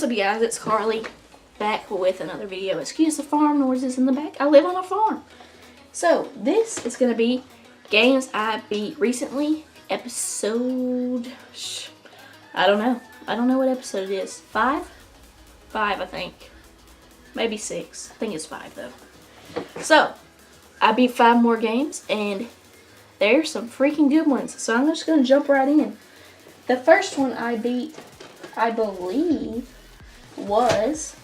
What's up, you guys? It's Carly back with another video. Excuse the farm noises in the back. I live on a farm. So this is gonna be games I beat recently. Episode, I don't know what episode it is. 5, I think. Maybe 6. I think it's 5 though. So I beat 5 more games, and there's some freaking good ones. So I'm just gonna jump right in. The first one I beat, I believe, was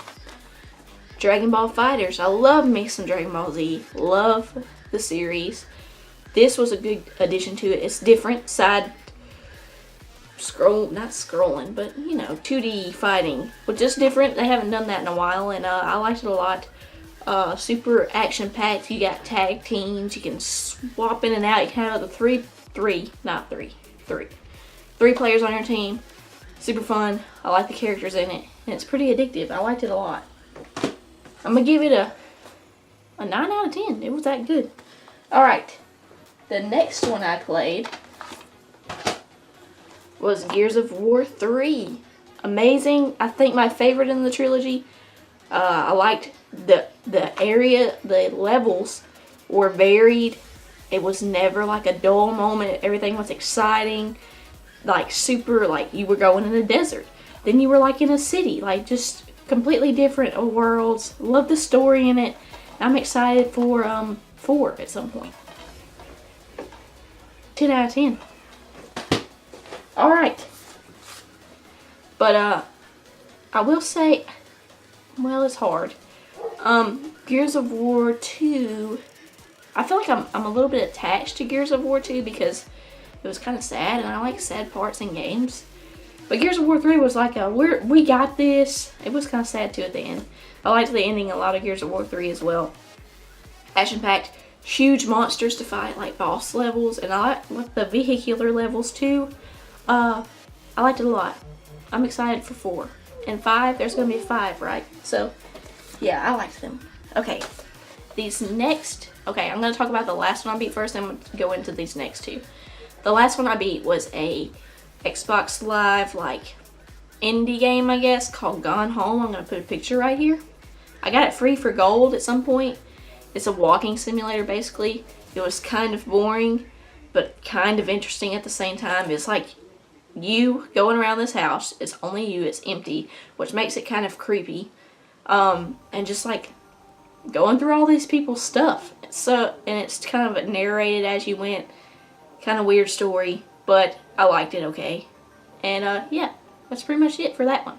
Dragon Ball FighterZ. I love me some Dragon Ball Z. Love the series. This was a good addition to it. It's different. Not scrolling, but you know, 2D fighting. But just different. They haven't done that in a while, and I liked it a lot. Super action packed. You got tag teams. You can swap in and out. You can have up to three players on your team. Super fun. I like the characters in it, and it's pretty addictive. I liked it a lot. I'm gonna give it a 9 out of 10. It was that good. Alright, the next one I played was Gears of War 3. Amazing. I think my favorite in the trilogy. I liked the area, the levels were varied. It was never like a dull moment. Everything was exciting. Like super, like you were going in a desert. Then you were like in a city. Like just completely different worlds. Love the story in it. I'm excited for 4 at some point. 10 out of 10. Alright. But I will say, well, it's hard. Gears of War 2, I feel like I'm a little bit attached to Gears of War 2 because it was kind of sad, and I like sad parts in games. But Gears of War 3 was like we got this. It was kind of sad too at the end. I liked the ending a lot of Gears of War 3 as well. Action-packed, huge monsters to fight, like boss levels, and I like the vehicular levels too. I liked it a lot. I'm excited for 4. And 5, there's going to be 5, right? So, yeah, I liked them. Okay, I'm going to talk about the last one I beat first, and I'm going to go into these next 2. The last one I beat was a Xbox Live, like, indie game, I guess, called Gone Home. I'm going to put a picture right here. I got it free for gold at some point. It's a walking simulator, basically. It was kind of boring, but kind of interesting at the same time. It's like you going around this house. It's only you. It's empty, which makes it kind of creepy. And just like going through all these people's stuff. And it's kind of narrated as you went. Kind of weird story, but I liked it okay. And yeah, that's pretty much it for that one.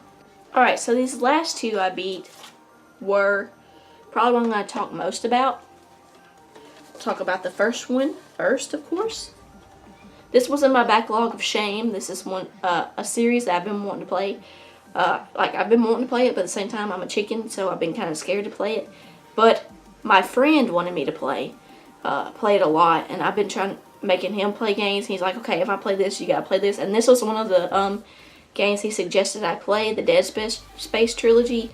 Alright, so these last 2 I beat were probably what I'm going to talk most about. I'll talk about the first one first, of course. This was in my backlog of shame. This is a series that I've been wanting to play. I've been wanting to play it, but at the same time I'm a chicken, so I've been kind of scared to play it. But my friend wanted me to play it a lot, and I've been making him play games. He's like, okay, if I play this, you gotta play this. And this was one of the games he suggested I play, the Dead Space trilogy.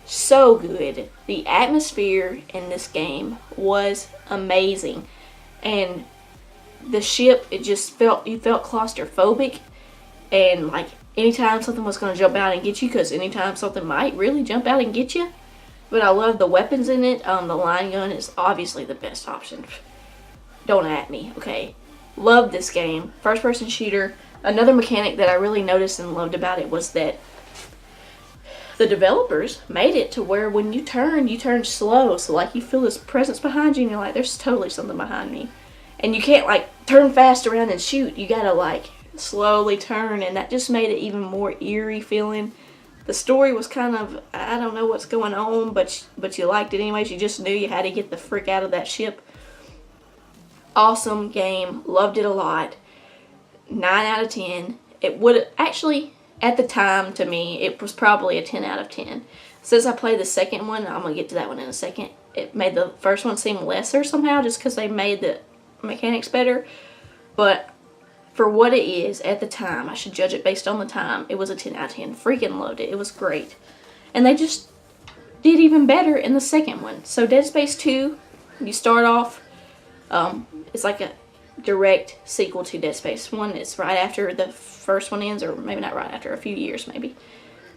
So good. The atmosphere in this game was amazing. And the ship, you felt claustrophobic. And like anytime something was going to jump out and get you, because anytime something might really jump out and get you. But I love the weapons in it. The line gun is obviously the best option. Don't at me, okay? Love this game. First person shooter. Another mechanic that I really noticed and loved about it was that the developers made it to where when you turn slow. So like you feel this presence behind you and you're like, there's totally something behind me. And you can't like turn fast around and shoot. You gotta like slowly turn, and that just made it even more eerie feeling. The story was kind of, I don't know what's going on, but you liked it anyways. You just knew you had to get the frick out of that ship. Awesome game. Loved it a lot. 9 out of 10. It would actually, at the time, to me, it was probably a 10 out of 10. Since I played the second one, I'm going to get to that one in a second, it made the first one seem lesser somehow just because they made the mechanics better. But for what it is at the time, I should judge it based on the time, it was a 10 out of 10. Freaking loved it. It was great. And they just did even better in the second one. So Dead Space 2, you start off, it's like a direct sequel to Dead Space 1. It's right after the first one ends, or maybe not right after, a few years maybe.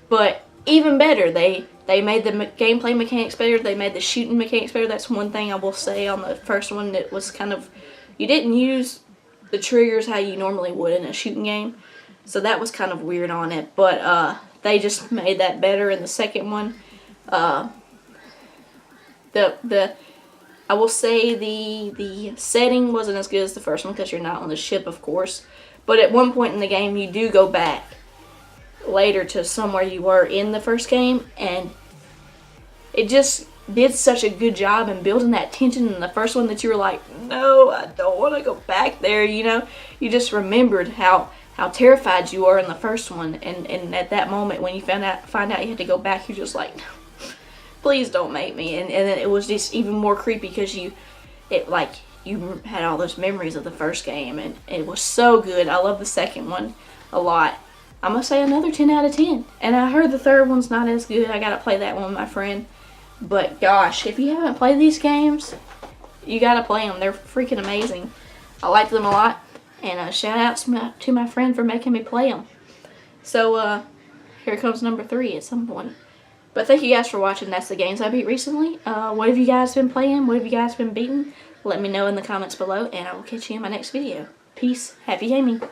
But even better, they made the gameplay mechanics better. They made the shooting mechanics better. That's one thing I will say on the first one that was kind of, you didn't use the triggers how you normally would in a shooting game. So that was kind of weird on it. But they just made that better in the second one. I will say the setting wasn't as good as the first one because you're not on the ship, of course. But at one point in the game, you do go back later to somewhere you were in the first game, and it just did such a good job in building that tension in the first one that you were like, no, I don't want to go back there, you know. You just remembered how terrified you were in the first one, and at that moment when you find out you had to go back, you're just like, please don't make me. And then it was just even more creepy because you had all those memories of the first game, and it was so good. I love the second one a lot. I'm going to say another 10 out of 10. And I heard the third one's not as good. I got to play that one with my friend. But gosh, if you haven't played these games, you got to play them. They're freaking amazing. I like them a lot. And shout out to my friend for making me play them. So here comes number 3 at some point. But thank you guys for watching. That's the games I beat recently. What have you guys been playing? What have you guys been beating? Let me know in the comments below, and I will catch you in my next video. Peace. Happy gaming.